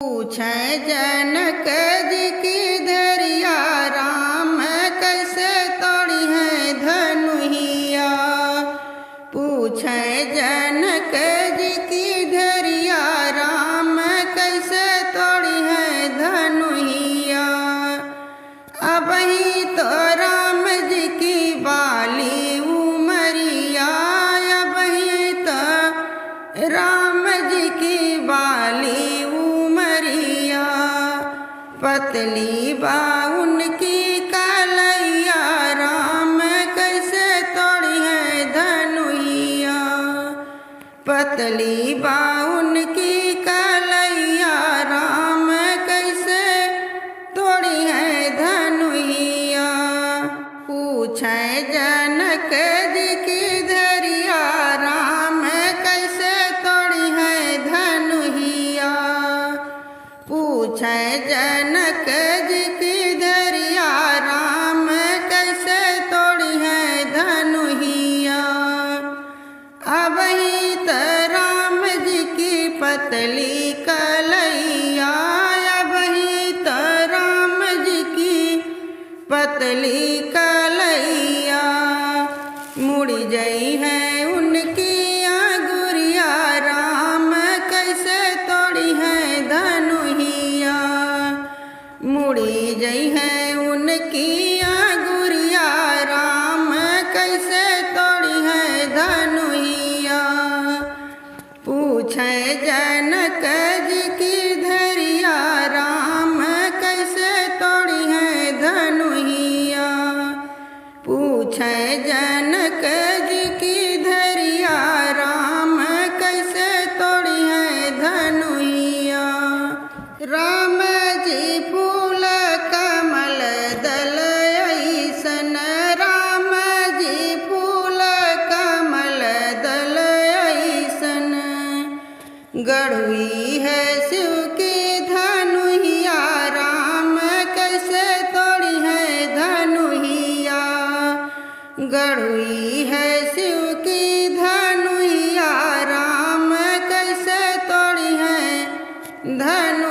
पूछे जनक जी की धरिया राम कैसे तोड़ी है धनुहिया। पूछे जनक जी की धरिया राम कैसे तोड़ी है धनुहिया। अबही तो राम जी की बाली उमरिया। अबही तो राम जी की बाली पतली बाउन की कलैया राम कैसे तोड़ी है धनुहिया। पतली बाउन की कलैया राम कैसे तोड़ी है धनुहिया। पूछे जनक जी की धरिया राम कैसे तोड़ी है धनुहिया। पूछे जनक जी की धरिया राम कैसे तोड़ी है धनुहिया। अबही तो राम जी की पतली कलैया। अबही तो राम जी की पतली कलैया। मुड़ी गई है उनकी आंगुरिया राम कैसे तोड़ी है धनुहिया। मुड़ी गई है उनकी आंगुरिया राम कैसे तोड़ी है धनुहिया। पूछे जनक जी की धरिया राम कैसे तोड़ी है धनुहिया। पूछे जनक जी की धरिया राम कैसे तोड़ी है धनुहिया। राम जी फूल कमल दल ऐसन। राम जी फूल कमल दल ऐसन। गढ़ुई है शिव की धनुहिया राम कैसे तोड़ी है धनुहिया। गढ़ुई है शिव की धनुहिया राम कैसे तोड़ी है धनु